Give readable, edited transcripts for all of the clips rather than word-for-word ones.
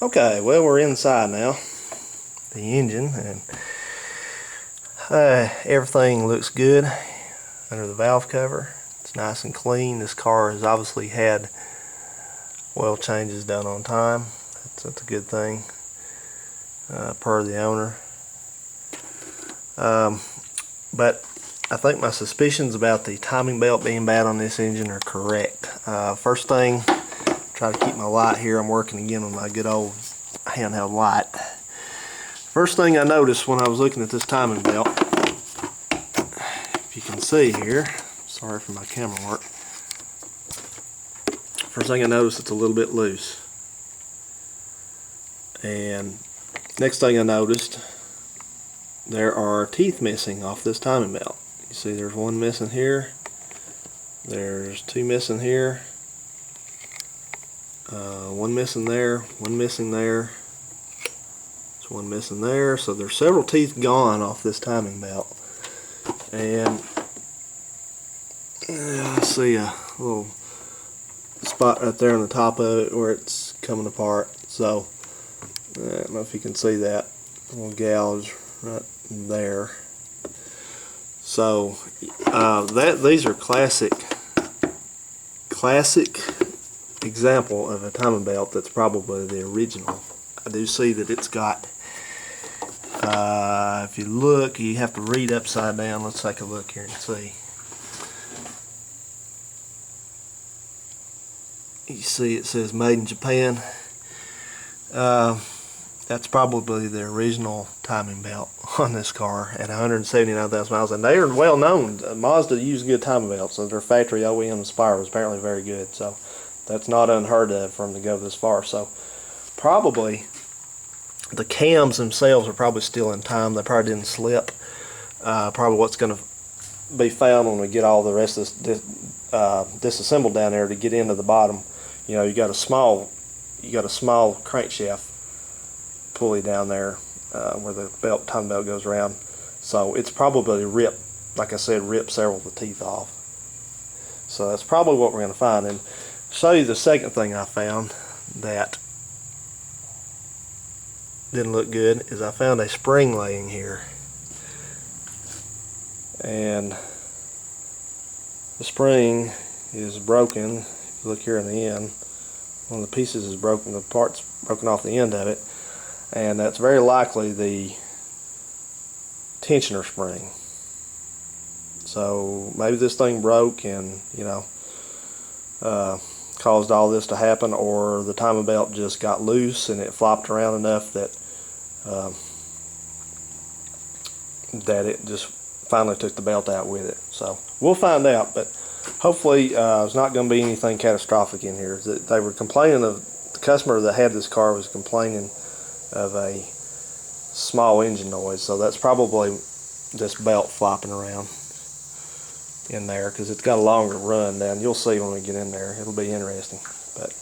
Okay, well, we're inside now, the engine, and everything looks good under the valve cover. It's nice and clean. This car has obviously had oil changes done on time. That's a good thing, per the owner. But I think my suspicions about the timing belt being bad on this engine are correct. First thing, try to keep my light here. I'm working again with my good old handheld light. First thing I noticed when I was looking at this timing belt, if you can see here, sorry for my camera work. First thing I noticed, it's a little bit loose. And next thing I noticed, there are teeth missing off this timing belt. You see there's one missing here, there's two missing here, one missing there, one missing there, there's one missing there. So there's several teeth gone off this timing belt. And I see a little spot right there on the top of it where it's coming apart. So I don't know if you can see that little gouge right there. So these are classic example of a timing belt that's probably the original. I do see that it's got, if you look, you have to read upside down. Let's take a look here and see. You see it says made in Japan. That's probably the original timing belt on this car at 179,000 miles, and they are well known. Mazda used good timing belts, so their factory OEM Inspire was apparently very good. So that's not unheard of for them to go this far. So probably the cams themselves are probably still in time. They probably didn't slip. Probably what's going to be found when we get all the rest of this disassembled down there to get into the bottom. You know, you got a small crankshaft pulley down there where the timing belt goes around. So it's probably ripped, like I said, ripped several of the teeth off. So that's probably what we're going to find. And show you the second thing I found that didn't look good is I found a spring laying here. And the spring is broken. If you look here in the end, one of the pieces is broken, the part's broken off the end of it, and that's very likely the tensioner spring. So maybe this thing broke and, you know, caused all this to happen, or the timing belt just got loose and it flopped around enough that that it just finally took the belt out with it. So we'll find out, but hopefully it's not going to be anything catastrophic in here. They were complaining of, the customer that had this car was complaining of a small engine noise, so that's probably this belt flopping around in there because it's got a longer run down. You'll see when we get in there. It'll be interesting. But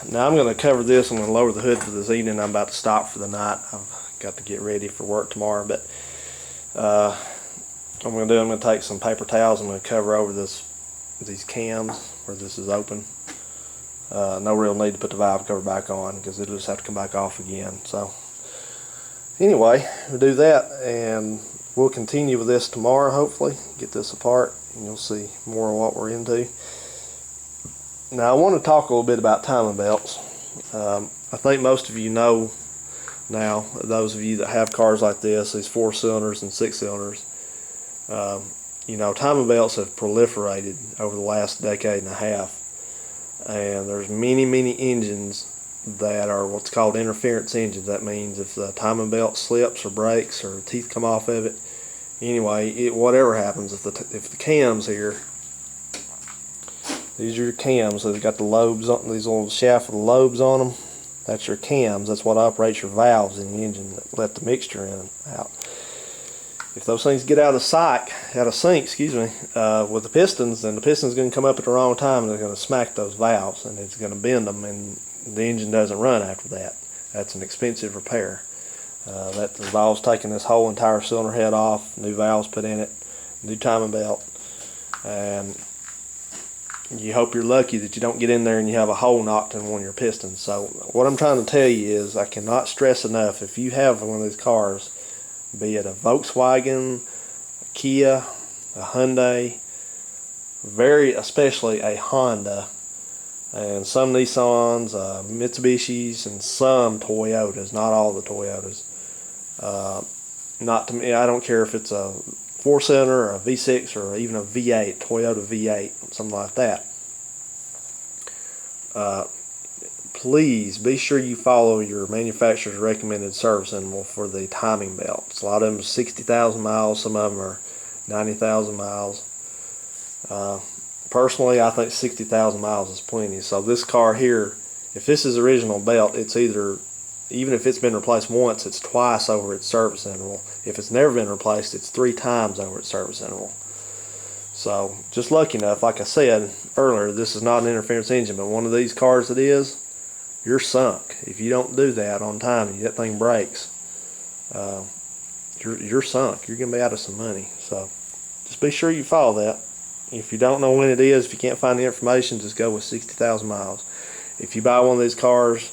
now I'm going to cover this. I'm going to lower the hood for this evening. I'm about to stop for the night. I've got to get ready for work tomorrow, but what I'm going to do, I'm going to take some paper towels. I'm going to cover over these cams where this is open. No real need to put the valve cover back on because it'll just have to come back off again. So anyway, we'll do that, and we'll continue with this tomorrow. Hopefully get this apart and you'll see more of what we're into. Now I want to talk a little bit about timing belts. I think most of you know now, those of you that have cars like this, these 4-cylinders and 6-cylinders, you know, timing belts have proliferated over the last decade and a half, and there's many engines that are what's called interference engines. That means if the timing belt slips or breaks or teeth come off of it, anyway, whatever happens, if the cams here, these are your cams, so they've got the lobes on these little shaft with the lobes on them. That's your cams. That's what operates your valves in the engine that let the mixture in and out. If those things get out of sync, with the pistons, then the piston's going to come up at the wrong time and they're going to smack those valves and it's going to bend them, and the engine doesn't run after that. That's an expensive repair. That involves taking this whole entire cylinder head off, new valves put in it, new timing belt, and you hope you're lucky that you don't get in there and you have a hole knocked in one of your pistons. So what I'm trying to tell you is, I cannot stress enough, if you have one of these cars, be it a Volkswagen, a Kia, a Hyundai, especially a Honda, and some Nissans, Mitsubishis, and some Toyotas, not all the Toyotas. Not to me, I don't care if it's a 4-cylinder or a V6 or even a V8, Toyota V8, something like that. Please be sure you follow your manufacturer's recommended service interval for the timing belts. A lot of them are 60,000 miles, some of them are 90,000 miles. Personally, I think 60,000 miles is plenty. So this car here, if this is original belt, it's either, even if it's been replaced once, it's twice over its service interval. If it's never been replaced, it's 3 times over its service interval. So just lucky enough, like I said earlier, this is not an interference engine, but one of these cars that is, you're sunk. If you don't do that on time and that thing breaks, you're sunk. You're going to be out of some money. So just be sure you follow that. If you don't know when it is, if you can't find the information, just go with 60,000 miles. If you buy one of these cars,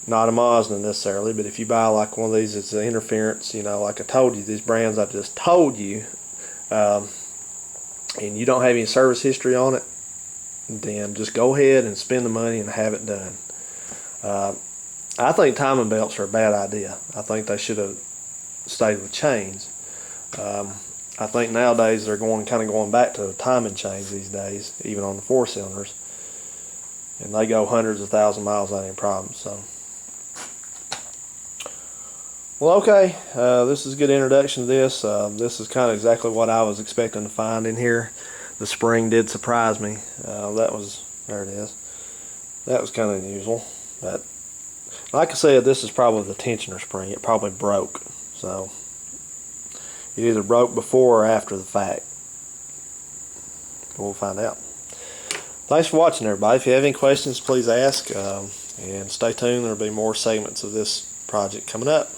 not a Mazda necessarily, but if you buy like one of these, it's an interference, like I told you, these brands I just told you, and you don't have any service history on it, then just go ahead and spend the money and have it done. I think timing belts are a bad idea. I think they should have stayed with chains. I think nowadays they're kind of going back to timing chains these days, even on the 4-cylinders, and they go hundreds of thousand miles without any problems. So, well, okay, this is a good introduction to this. This is kind of exactly what I was expecting to find in here. The spring did surprise me. There it is. That was kind of unusual, but like I said, this is probably the tensioner spring. It probably broke, so it either broke before or after the fact. We'll find out. Thanks for watching, everybody. If you have any questions, please ask, and stay tuned. There will be more segments of this project coming up.